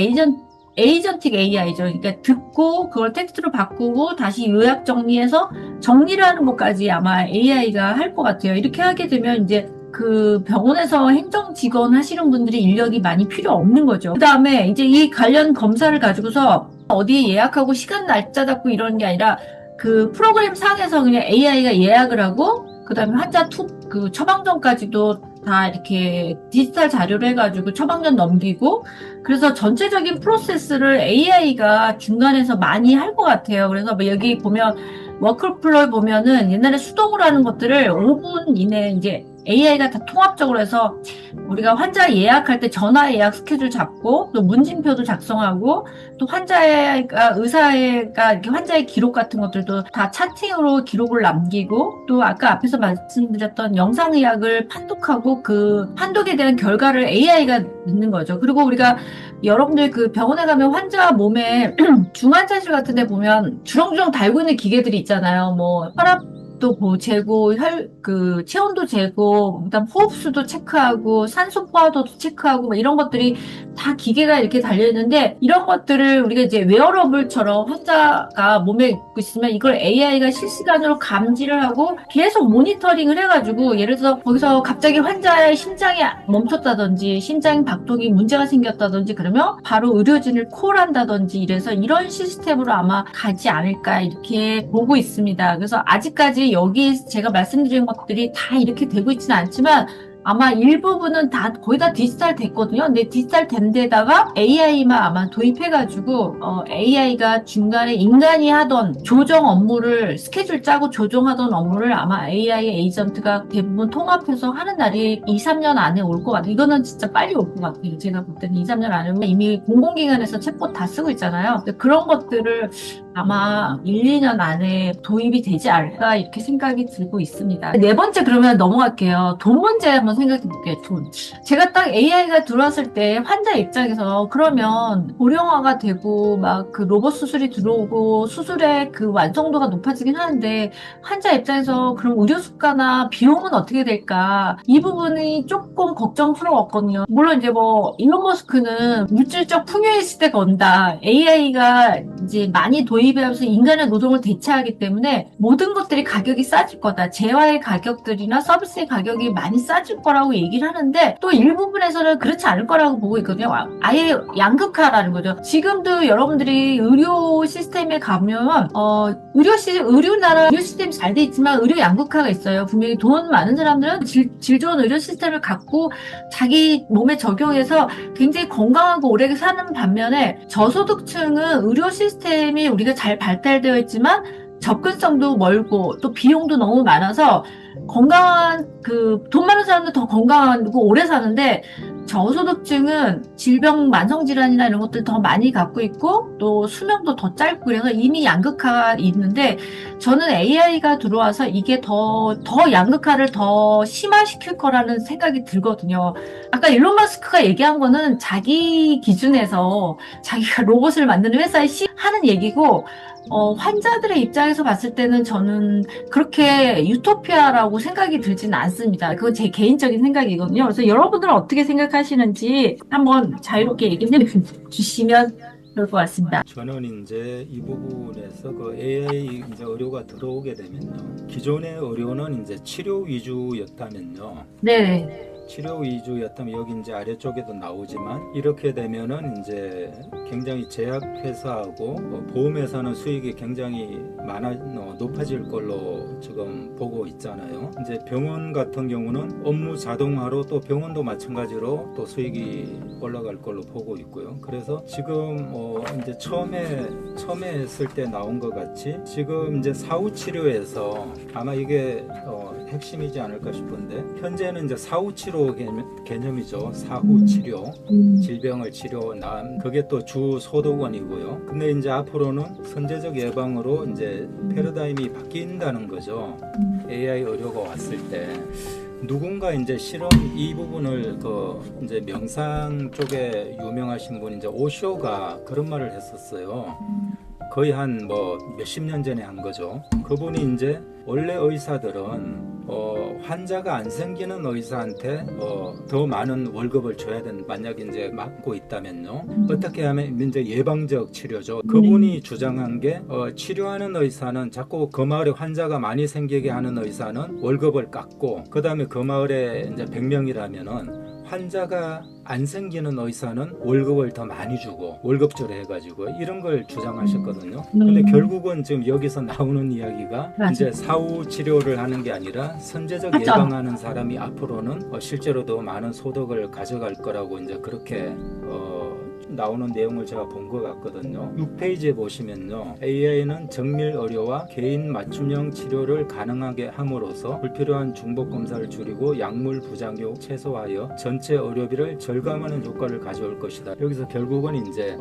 에이전틱 AI죠. 그러니까 듣고 그걸 텍스트로 바꾸고 다시 요약 정리해서 정리를 하는 것까지 아마 AI가 할 것 같아요. 이렇게 하게 되면 이제 그 병원에서 행정 직원 하시는 분들이 인력이 많이 필요 없는 거죠. 그 다음에 이제 이 관련 검사를 가지고서 어디에 예약하고 시간 날짜 잡고 이런 게 아니라 그 프로그램 상에서 그냥 AI가 예약을 하고 그 다음에 환자 그 처방전까지도 다 이렇게 디지털 자료로 해가지고 처방전 넘기고 그래서 전체적인 프로세스를 AI가 중간에서 많이 할 것 같아요. 그래서 뭐 여기 보면 워크플로우 보면은 옛날에 수동으로 하는 것들을 5분 이내에 이제 AI가 다 통합적으로 해서 우리가 환자 예약할 때 전화 예약 스케줄 잡고 또 문진표도 작성하고 또 의사가 이렇게 환자의 기록 같은 것들도 다 차팅으로 기록을 남기고 또 아까 앞에서 말씀드렸던 영상의학을 판독하고 그 판독에 대한 결과를 AI가 넣는 거죠. 그리고 우리가 여러분들 그 병원에 가면 환자 몸에 중환자실 같은 데 보면 주렁주렁 달고 있는 기계들이 있잖아요. 뭐 혈압 혈압도 재고, 체온도 재고, 그다음 호흡수도 체크하고, 산소 포화도도 체크하고, 뭐 이런 것들이 다 기계가 이렇게 달려있는데, 이런 것들을 우리가 이제 웨어러블처럼 환자가 몸에 입고 있으면 이걸 AI가 실시간으로 감지를 하고 계속 모니터링을 해가지고, 예를 들어서 거기서 갑자기 환자의 심장이 멈췄다든지, 심장 박동이 문제가 생겼다든지 그러면 바로 의료진을 콜한다든지 이래서 이런 시스템으로 아마 가지 않을까 이렇게 보고 있습니다. 그래서 아직까지 여기 제가 말씀드린 것들이 다 이렇게 되고 있지는 않지만 아마 일부분은 거의 다 디지털 됐거든요. 근데 디지털 된 데다가 AI만 아마 도입해가지고, AI가 중간에 인간이 하던 조정 업무를, 스케줄 짜고 조정하던 업무를 아마 AI 에이전트가 대부분 통합해서 하는 날이 2, 3년 안에 올 것 같아요. 이거는 진짜 빨리 올 것 같아요. 제가 볼 때는 2, 3년 안에 오면 이미 공공기관에서 챗봇 다 쓰고 있잖아요. 그런 것들을 아마 1, 2년 안에 도입이 되지 않을까 이렇게 생각이 들고 있습니다. 네 번째 그러면 넘어갈게요. 돈 문제 한번 생각해 볼게요. 돈. 제가 딱 AI가 들어왔을 때 환자 입장에서 그러면 고령화가 되고 막 그 로봇 수술이 들어오고 수술의 그 완성도가 높아지긴 하는데 환자 입장에서 그럼 의료 수가나 비용은 어떻게 될까? 이 부분이 조금 걱정스러웠거든요. 물론 이제 뭐 일론 머스크는 물질적 풍요의 시대가 온다. AI가 이제 많이 도입하면서 인간의 노동을 대체하기 때문에 모든 것들이 가격이 싸질 거다. 재화의 가격들이나 서비스의 가격이 많이 싸질 거라고 얘기를 하는데 또 일부분에서는 그렇지 않을 거라고 보고 있거든요. 아예 양극화라는 거죠. 지금도 여러분들이 의료 시스템에 가면 우리나라 의료 시스템이 잘 돼 있지만 의료 양극화가 있어요. 분명히 돈 많은 사람들은 질 좋은 의료 시스템을 갖고 자기 몸에 적용해서 굉장히 건강하고 오래 사는 반면에 저소득층은 의료 시스템이 우리가 잘 발달되어 있지만 접근성도 멀고 또 비용도 너무 많아서 건강한 돈 많은 사람들 더 건강하고 오래 사는데 저소득층은 질병, 만성질환이나 이런 것들 더 많이 갖고 있고 또 수명도 더 짧고 그래서 이미 양극화가 있는데 저는 AI가 들어와서 이게 더 양극화를 더 심화시킬 거라는 생각이 들거든요. 아까 일론 머스크가 얘기한 거는 자기 기준에서 자기가 로봇을 만드는 회사에 하는 얘기고 환자들의 입장에서 봤을 때는 저는 그렇게 유토피아라고 생각이 들지는 않습니다. 그건 제 개인적인 생각이거든요. 그래서 여러분들은 어떻게 생각하시는지 한번 자유롭게 얘기해 주시면 좋을 것 같습니다. 저는 이제 이 부분에서 그 AI 이제 의료가 들어오게 되면요. 기존의 의료는 이제 치료 위주였다면요. 네. 치료 위주였다면 여기 이제 아래쪽에도 나오지만 이렇게 되면은 이제 굉장히 제약회사하고 보험회사는 수익이 굉장히 높아질 걸로 지금 보고 있잖아요. 이제 병원 같은 경우는 업무 자동화로 또 병원도 마찬가지로 또 수익이 올라갈 걸로 보고 있고요. 그래서 지금 이제 처음에 했을 때 나온 것 같이 지금 이제 사후 치료에서 아마 이게 핵심이지 않을까 싶은데 현재는 이제 사후 치료 개념이죠. 사후 치료, 질병을 치료남 그게 또 주 소득원이고요. 근데 이제 앞으로는 선제적 예방으로 이제 패러다임이 바뀐다는 거죠. AI 의료가 왔을 때 누군가 이제 실험 이 부분을 이제 명상 쪽에 유명하신 분 이제 오쇼가 그런 말을 했었어요. 거의 한 몇십 년 전에 한 거죠. 그분이 이제 원래 의사들은 환자가 안 생기는 의사한테 더 많은 월급을 줘야 되는 만약에 이제 맡고 있다면요. 어떻게 하면 이제 예방적 치료죠. 그분이 주장한 게 치료하는 의사는 자꾸 그 마을에 환자가 많이 생기게 하는 의사는 월급을 깎고 그 다음에 그 마을에 이제 100명이라면은 환자가 안 생기는 의사는 월급을 더 많이 주고 월급제로 해가지고 이런 걸 주장하셨거든요. 근데 결국은 지금 여기서 나오는 이야기가 맞아. 이제 사후 치료를 하는 게 아니라 선제적 맞아. 예방하는 사람이 앞으로는 실제로 더 많은 소득을 가져갈 거라고 이제 그렇게 나오는 내용을 제가 본 것 같거든요. 6페이지에 보시면요. AI는 정밀 의료와 개인 맞춤형 치료를 가능하게 함으로써 불필요한 중복 검사를 줄이고 약물 부작용 최소화하여 전체 의료비를 절감하는 효과를 가져올 것이다. 여기서 결국은 이제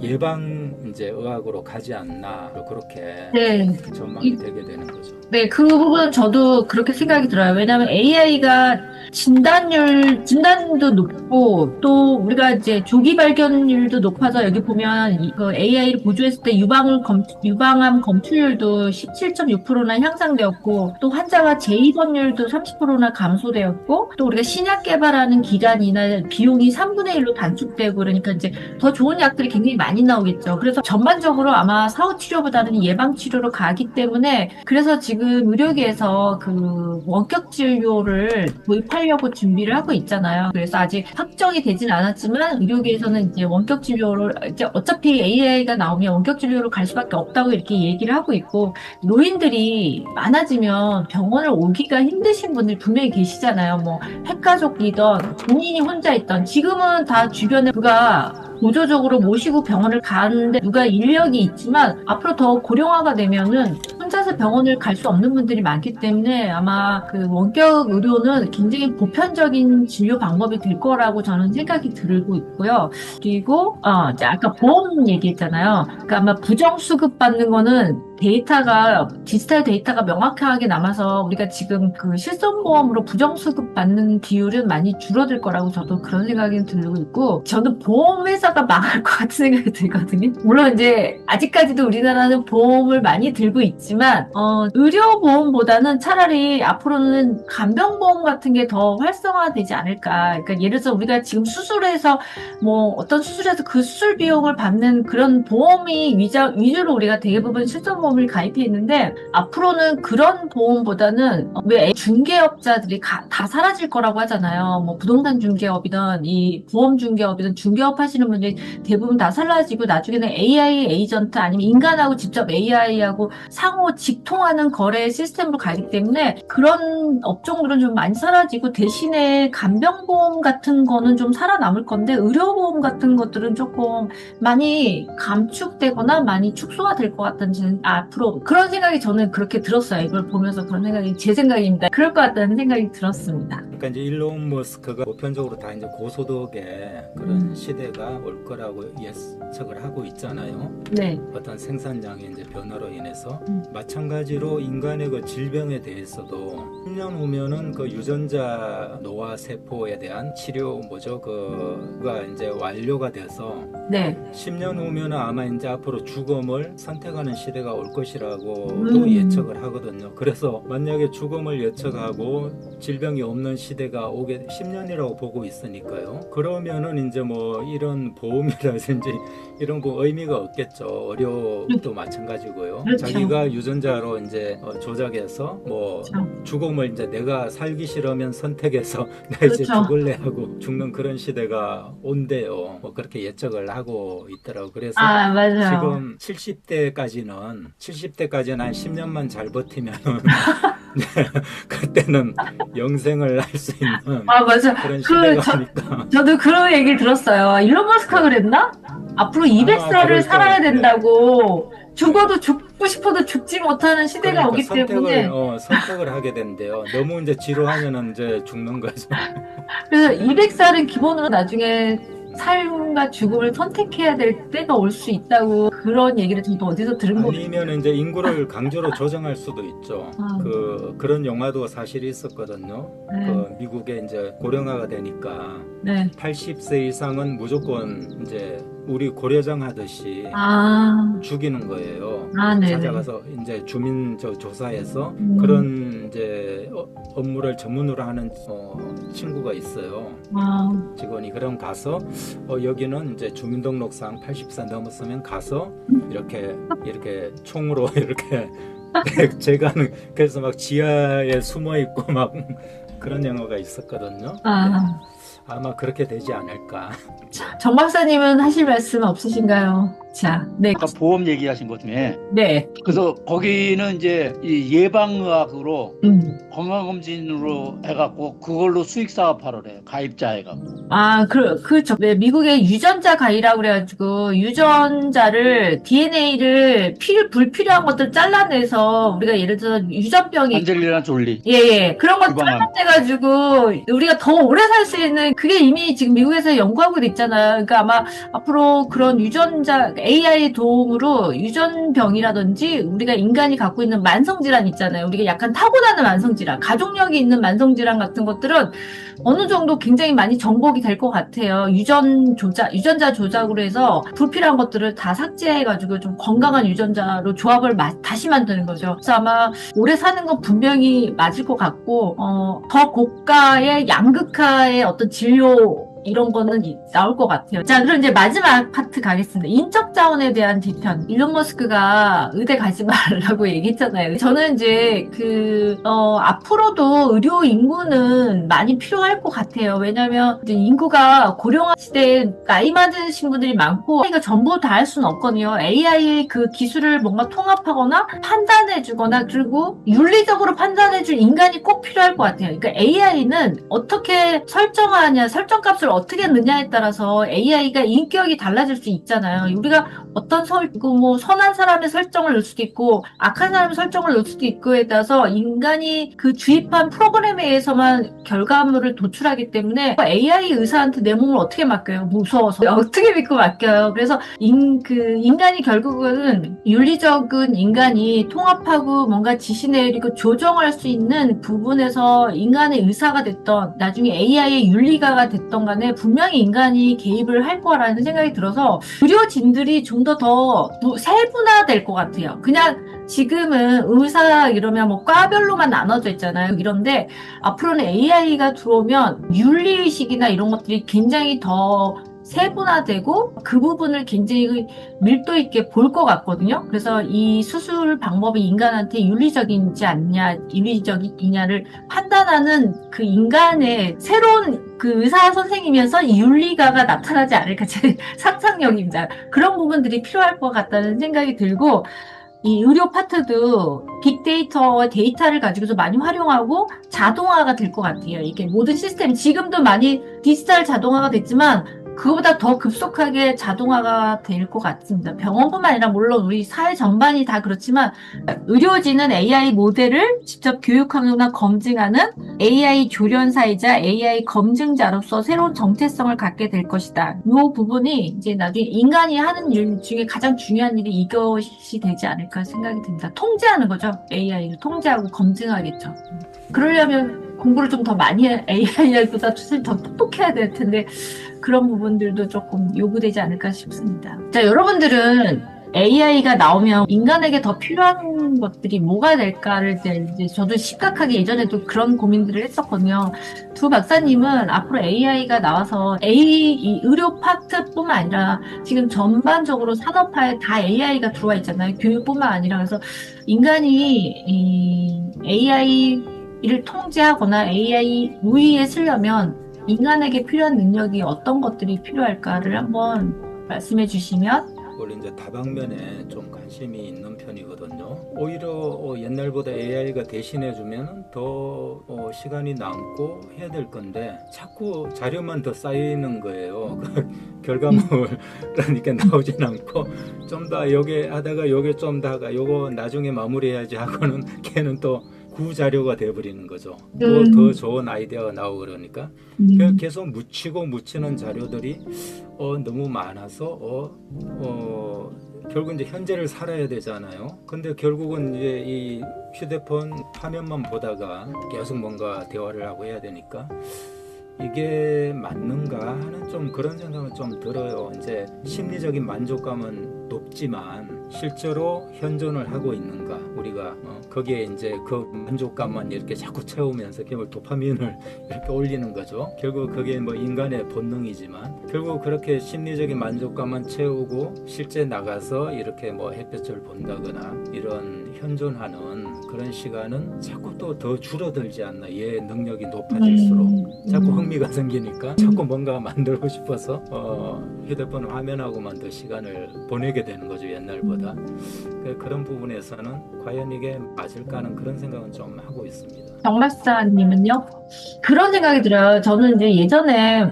예방 이제 의학으로 가지 않나 그렇게 네. 전망이 되게 되는 거죠. 네, 그 부분은 저도 그렇게 생각이 들어요. 왜냐하면 AI가 진단도 높고 또 우리가 이제 조기 발견 재입원율도 높아서 여기 보면 그 AI를 보조했을 때 유방암 검출률도 17.6%나 향상되었고 또 환자가 재입원율도 30%나 감소되었고 또 우리가 신약 개발하는 기간이나 비용이 3분의 1로 단축되고 그러니까 이제 더 좋은 약들이 굉장히 많이 나오겠죠. 그래서 전반적으로 아마 사후 치료보다는 예방 치료로 가기 때문에 그래서 지금 의료계에서 그 원격 진료를 도입하려고 준비를 하고 있잖아요. 그래서 아직 확정이 되진 않았지만 의료계에서는 이제 원격 진료를 이제 어차피 AI가 나오면 원격 진료로 갈 수밖에 없다고 이렇게 얘기를 하고 있고 노인들이 많아지면 병원을 오기가 힘드신 분들 분명히 계시잖아요. 뭐 핵가족이던 본인이 혼자 있던 지금은 다 주변에 누가 보조적으로 모시고 병원을 가는데 누가 인력이 있지만 앞으로 더 고령화가 되면은 혼자서 병원을 갈 수 없는 분들이 많기 때문에 아마 그 원격 의료는 굉장히 보편적인 진료 방법이 될 거라고 저는 생각이 들고 있고요. 그리고 이제 아까 보험 얘기했잖아요. 그러니까 아마 부정수급 받는 거는 디지털 데이터가 명확하게 남아서 우리가 지금 그 실손보험으로 부정수급 받는 비율은 많이 줄어들 거라고 저도 그런 생각이 들고 있고, 저는 보험회사가 망할 것 같은 생각이 들거든요. 물론 이제 아직까지도 우리나라는 보험을 많이 들고 있지만, 의료보험보다는 차라리 앞으로는 간병보험 같은 게 더 활성화되지 않을까. 그러니까 예를 들어서 우리가 지금 수술해서 뭐 어떤 수술에서 그 수술 비용을 받는 그런 보험이 위주로 우리가 대부분 실손보험을 가입해 있는데 앞으로는 그런 보험보다는 왜 중개업자들이 다 사라질 거라고 하잖아요. 뭐 부동산 중개업이든 이 보험 중개업이든 중개업 하시는 분들이 대부분 다 사라지고 나중에는 AI 에이전트 아니면 인간하고 직접 AI하고 상호 직통하는 거래 시스템으로 가기 때문에 그런 업종들은 좀 많이 사라지고 대신에 간병보험 같은 거는 좀 살아남을 건데 의료보험 같은 것들은 조금 많이 감축되거나 많이 축소가 될 것 같다는 앞으로 그런 생각이 저는 그렇게 들었어요. 이걸 보면서 그런 생각이 제 생각입니다. 그럴 것 같다는 생각이 들었습니다. 그러니까 이제 일론 머스크가 보편적으로 다 이제 고소득의 그런 시대가 올 거라고 예측을 하고 있잖아요. 네. 어떤 생산량의 이제 변화로 인해서 마찬가지로 인간의 그 질병에 대해서도 10년 후면은 그 유전자 노화 세포에 대한 치료 그가 이제 완료가 돼서 네. 10년 후면은 아마 이제 앞으로 죽음을 선택하는 시대가 올 것이라고도 예측을 하거든요. 그래서 만약에 죽음을 예측하고 질병이 없는 시대가 오게 10년이라고 보고 있으니까요. 그러면은 이제 뭐 이런 보험이라든지 이런 거 의미가 없겠죠. 의료도 마찬가지고요. 그렇죠. 자기가 유전자로 이제 조작해서 뭐 그렇죠. 죽음을 이제 내가 살기 싫으면 선택해서 나 이제 그렇죠. 죽을래 하고 죽는 그런 시대가 온대요. 뭐 그렇게 예측을 하고 있더라고. 그래서 맞아요. 지금 70대까지는 한 10년만 잘 버티면은 그때는 영생을 할 수 있는 맞아. 그런 시대가 오니까. 저도 그런 얘기를 들었어요. 일론 머스크가 그랬나? 앞으로 200살을 그럴 살아야 거예요. 된다고. 죽어도 죽고 싶어도 죽지 못하는 시대가 그러니까 오기 때문에. 선택을 하게 된대요. 너무 이제 지루하면은 이제 죽는 거죠. 그래서 200살은 기본으로 나중에 삶과 죽음을 선택해야 될 때가 올 수 있다고 그런 얘기를 저도 어디서 들은 거. 아니면 이제 인구를 강제로 조정할 수도 있죠. 그런 영화도 사실 있었거든요. 네. 그 미국에 이제 고령화가 되니까 네. 80세 이상은 무조건 이제 우리 고려정 하듯이 죽이는 거예요. 네네. 찾아가서 이제 주민 조사해서 그런 이제 업무를 전문으로 하는 친구가 있어요. 직원이 그럼 가서 여기는 이제 주민등록상 80세 넘었으면 가서 이렇게 총으로 이렇게 제가는 그래서 막 지하에 숨어 있고 막 그런 영화가 있었거든요. 아마 그렇게 되지 않을까. 자, 정 박사님은 하실 말씀 없으신가요? 자, 네. 아까 보험 얘기하신 것 중에 네. 그래서 거기는 이제 이 예방의학으로 건강검진으로 해갖고 그걸로 수익 사업하러 그래요. 가입자 해갖고. 그렇죠. 네, 미국의 유전자 가이라고 그래가지고 유전자를 DNA를 불필요한 것들 잘라내서 우리가 예를 들어 유전병이 안젤리나 졸리. 예. 그런 거 유방암. 잘라내가지고 우리가 더 오래 살 수 있는 그게 이미 지금 미국에서 연구하고 있잖아요. 그러니까 아마 앞으로 그런 유전자 AI 도움으로 유전병이라든지 우리가 인간이 갖고 있는 만성질환 있잖아요. 우리가 약간 타고나는 만성질환, 가족력이 있는 만성질환 같은 것들은 어느 정도 굉장히 많이 정복이 될 것 같아요. 유전자 조작으로 해서 불필요한 것들을 다 삭제해가지고 좀 건강한 유전자로 조합을 다시 만드는 거죠. 그래서 아마 오래 사는 건 분명히 맞을 것 같고, 더 고가의 양극화의 어떤 진료 이런 거는 나올 것 같아요. 자, 그럼 이제 마지막 파트 가겠습니다. 인적 자원에 대한 비판. 일론 머스크가 의대 가지 말라고 얘기했잖아요. 저는 이제 앞으로도 의료 인구는 많이 필요할 것 같아요. 왜냐면 이제 인구가 고령화 시대에 나이 많으신 분들이 많고 AI가 전부 다 할 수는 없거든요. AI 그 기술을 뭔가 통합하거나 판단해주거나 그리고 윤리적으로 판단해줄 인간이 꼭 필요할 것 같아요. 그러니까 AI는 어떻게 설정하냐, 설정값을 어떻게 넣냐에 따라서 AI가 인격이 달라질 수 있잖아요. 우리가 어떤 선한 사람의 설정을 넣을 수도 있고 악한 사람의 설정을 넣을 수도 있고에 따라서 인간이 그 주입한 프로그램에 의해서만 결과물을 도출하기 때문에 AI 의사한테 내 몸을 어떻게 맡겨요? 무서워서 어떻게 믿고 맡겨요? 그래서 인간이 결국은 윤리적인 인간이 통합하고 뭔가 지시 내리고 조정할 수 있는 부분에서 인간의 의사가 됐던 나중에 AI의 윤리가가 됐던 간에 분명히 인간이 개입을 할 거라는 생각이 들어서 의료진들이 좀 더 세분화될 것 같아요. 그냥 지금은 의사 이러면 뭐 과별로만 나눠져 있잖아요. 이런데 앞으로는 AI가 들어오면 윤리의식이나 이런 것들이 굉장히 더 세분화되고 그 부분을 굉장히 밀도 있게 볼 것 같거든요. 그래서 이 수술 방법이 인간한테 윤리적인지 아니냐, 윤리적이냐를 판단하는 그 인간의 새로운 그 의사 선생이면서 윤리가가 나타나지 않을까 제 상상력입니다. 그런 부분들이 필요할 것 같다는 생각이 들고 이 의료 파트도 빅데이터와 데이터를 가지고서 많이 활용하고 자동화가 될 것 같아요. 이게 모든 시스템 지금도 많이 디지털 자동화가 됐지만 그거보다 더 급속하게 자동화가 될 것 같습니다. 병원뿐만 아니라 물론 우리 사회 전반이 다 그렇지만 의료진은 AI 모델을 직접 교육하거나 검증하는 AI 조련사이자 AI 검증자로서 새로운 정체성을 갖게 될 것이다. 이 부분이 이제 나중에 인간이 하는 일 중에 가장 중요한 일이 이것이 되지 않을까 생각이 듭니다. 통제하는 거죠. AI를 통제하고 검증하겠죠. 그러려면 공부를 좀 더 많이 AI보다 사실 더 똑똑해야 될 텐데 그런 부분들도 조금 요구되지 않을까 싶습니다. 자, 여러분들은 AI가 나오면 인간에게 더 필요한 것들이 뭐가 될까를 이제 저도 심각하게 예전에도 그런 고민들을 했었거든요. 두 박사님은 앞으로 AI가 나와서 이 의료 파트뿐만 아니라 지금 전반적으로 산업화에 다 AI가 들어와 있잖아요. 교육뿐만 아니라 그래서 인간이 이 AI를 통제하거나 AI 우위에 쓰려면 인간에게 필요한 능력이 어떤 것들이 필요할까를 한번 말씀해 주시면. 원래 이제 다방면에 좀 관심이 있는 편이거든요. 오히려 옛날보다 AI가 대신해주면 더 시간이 남고 해야 될 건데 자꾸 자료만 더 쌓이는 거예요. 결과물이니까 나오진 않고 좀 더 요게 하다가 요게 좀 더 하다가 요거 나중에 마무리해야지 하고는 걔는 또 구자료가 돼버리는 거죠. 또 더 좋은 아이디어가 나오고 그러니까 계속 묻히는 자료들이 너무 많아서 결국 이제 현재를 살아야 되잖아요. 근데 결국은 이제 이 휴대폰 화면만 보다가 계속 뭔가 대화를 하고 해야 되니까 이게 맞는가 하는 좀 그런 생각은 좀 들어요. 이제 심리적인 만족감은 높지만 실제로 현존을 하고 있는가 우리가 거기에 이제 그 만족감만 이렇게 자꾸 채우면서 결국 도파민을 이렇게 올리는 거죠. 결국 그게 뭐 인간의 본능이지만 결국 그렇게 심리적인 만족감만 채우고 실제 나가서 이렇게 뭐 햇볕을 본다거나 이런 현존하는 그런 시간은 자꾸 또 더 줄어들지 않나. 얘 능력이 높아질수록 자꾸 흥미가 생기니까 자꾸 뭔가 만들고 싶어서 휴대폰 화면하고만 더 시간을 보내게 되는 거죠, 옛날보다. 그런 부분에서는 과연 이게 맞을까 하는 그런 생각은 좀 하고 있습니다. 정 박사님은요? 그런 생각이 들어요. 저는 이제 예전에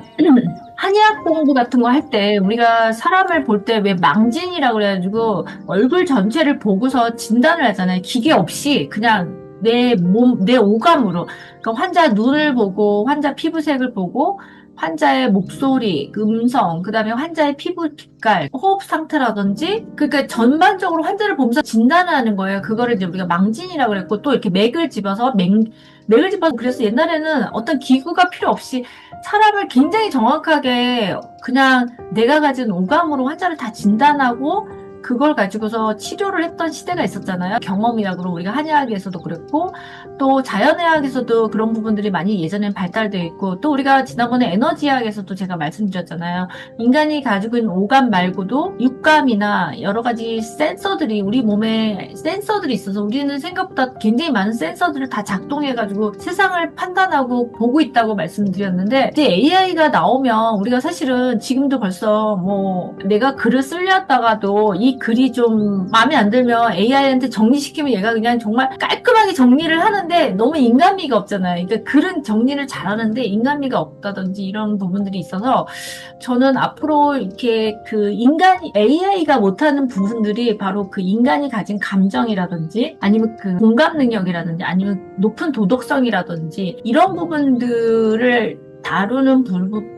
한의학 공부 같은 거 할 때 우리가 사람을 볼 때 왜 망진이라고 그래가지고 얼굴 전체를 보고서 진단을 하잖아요. 기계 없이 그냥 내 오감으로. 그러니까 환자 눈을 보고 환자 피부색을 보고 환자의 목소리, 음성, 그다음에 환자의 피부 빛깔, 호흡 상태라든지, 그러니까 전반적으로 환자를 보면서 진단을 하는 거예요. 그거를 이제 우리가 망진이라고 그랬고, 또 이렇게 맥을 집어서, 그래서 옛날에는 어떤 기구가 필요 없이 사람을 굉장히 정확하게 그냥 내가 가진 오감으로 환자를 다 진단하고, 그걸 가지고서 치료를 했던 시대가 있었잖아요. 경험이라고 우리가 한의학에서도 그랬고, 또 자연의학에서도 그런 부분들이 많이 예전엔 발달되어 있고, 또 우리가 지난번에 에너지학에서도 제가 말씀드렸잖아요. 인간이 가지고 있는 오감 말고도 육감이나 여러 가지 센서들이, 우리 몸에 센서들이 있어서 우리는 생각보다 굉장히 많은 센서들을 다 작동해가지고 세상을 판단하고 보고 있다고 말씀드렸는데, 이제 AI가 나오면 우리가 사실은 지금도 벌써 뭐 내가 글을 쓰려다가도 이 글이 좀 마음에 안 들면 AI한테 정리시키면 얘가 그냥 정말 깔끔하게 정리를 하는데 너무 인간미가 없잖아요. 그러니까 글은 정리를 잘하는데 인간미가 없다든지 이런 부분들이 있어서 저는 앞으로 이렇게 그 AI가 못하는 부분들이 바로 그 인간이 가진 감정이라든지 아니면 그 공감 능력이라든지 아니면 높은 도덕성이라든지 이런 부분들을 다루는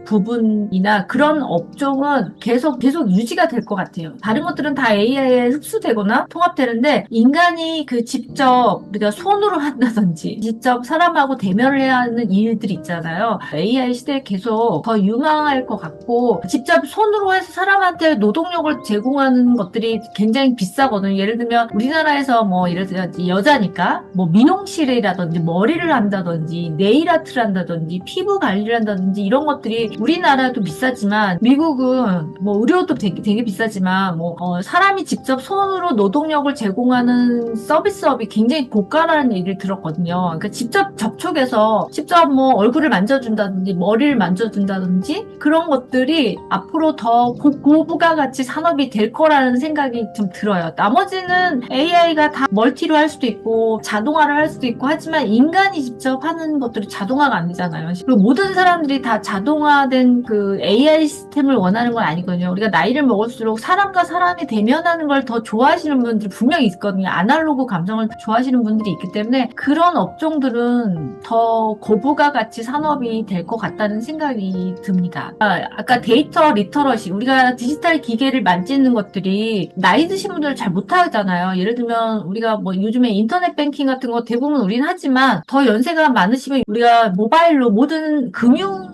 부분이나 그런 업종은 계속 유지가 될 것 같아요. 다른 것들은 다 AI에 흡수되거나 통합되는데 인간이 그 직접 우리가 손으로 한다든지 직접 사람하고 대면을 해야 하는 일들이 있잖아요. AI 시대에 계속 더 유망할 것 같고 직접 손으로 해서 사람한테 노동력을 제공하는 것들이 굉장히 비싸거든요. 예를 들면 우리나라에서 뭐 예를 들어 여자니까 뭐 미용실이라든지 머리를 한다든지 네일 아트를 한다든지 피부 관리를 한다든지 이런 것들이 우리나라도 비싸지만 미국은 뭐 의료도 되게 비싸지만 사람이 직접 손으로 노동력을 제공하는 서비스업이 굉장히 고가라는 얘기를 들었거든요. 그러니까 직접 접촉해서 직접 뭐 얼굴을 만져준다든지 머리를 만져준다든지 그런 것들이 앞으로 더 고부가가치 산업이 될 거라는 생각이 좀 들어요. 나머지는 AI가 다 멀티로 할 수도 있고 자동화를 할 수도 있고 하지만 인간이 직접 하는 것들이 자동화가 안 되잖아요. 그리고 모든 사람들이 다 자동화된 그 AI 시스템을 원하는 건 아니거든요. 우리가 나이를 먹을수록 사람과 사람이 대면하는 걸 더 좋아하시는 분들이 분명히 있거든요. 아날로그 감정을 좋아하시는 분들이 있기 때문에 그런 업종들은 더 고부가 가치 산업이 될 것 같다는 생각이 듭니다. 아까 데이터 리터러시, 우리가 디지털 기계를 만지는 것들이 나이 드신 분들 잘 못하잖아요. 예를 들면 우리가 뭐 요즘에 인터넷 뱅킹 같은 거 대부분 우리는 하지만 더 연세가 많으시면 우리가 모바일로 모든 금융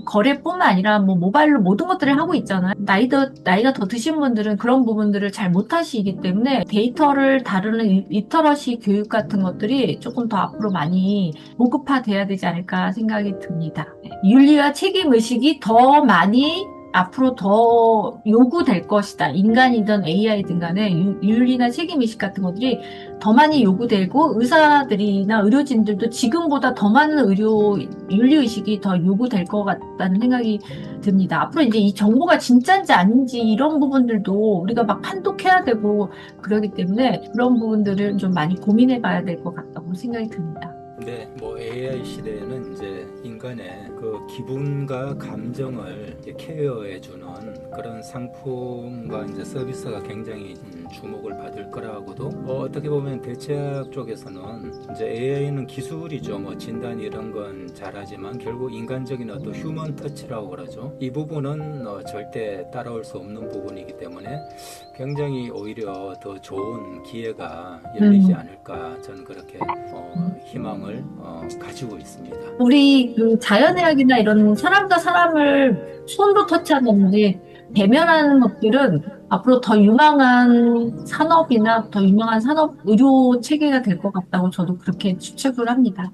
거래뿐만 아니라 뭐 모바일로 모든 것들을 하고 있잖아요. 나이가 더 드신 분들은 그런 부분들을 잘 못하시기 때문에 데이터를 다루는 리터러시 교육 같은 것들이 조금 더 앞으로 많이 보급화돼야 되지 않을까 생각이 듭니다. 윤리와 책임의식이 더 많이 앞으로 더 요구될 것이다. 인간이든 AI든 간에 윤리나 책임의식 같은 것들이 더 많이 요구되고 의사들이나 의료진들도 지금보다 더 많은 윤리의식이 더 요구될 것 같다는 생각이 듭니다. 앞으로 이제 이 정보가 진짜인지 아닌지 이런 부분들도 우리가 막 판독해야 되고 그러기 때문에 그런 부분들을 좀 많이 고민해 봐야 될 것 같다고 생각이 듭니다. 네, 뭐 AI 시대에는 이제 인간의 그 기분과 감정을 이제 케어해주는 그런 상품과 이제 서비스가 굉장히 주목을 받을 거라고도 어떻게 보면 대체학 쪽에서는 이제 AI는 기술이죠. 뭐 진단 이런 건 잘하지만 결국 인간적인 어떤 휴먼 터치라고 그러죠. 이 부분은 절대 따라올 수 없는 부분이기 때문에 굉장히 오히려 더 좋은 기회가 열리지 않을까 저는 그렇게 희망을 가지고 있습니다. 우리 그 자연의학이나 이런 사람과 사람을 손으로 터치한다든지 대면하는 것들은 앞으로 더 유망한 산업이나 더 유명한 산업 의료 체계가 될 것 같다고 저도 그렇게 추측을 합니다.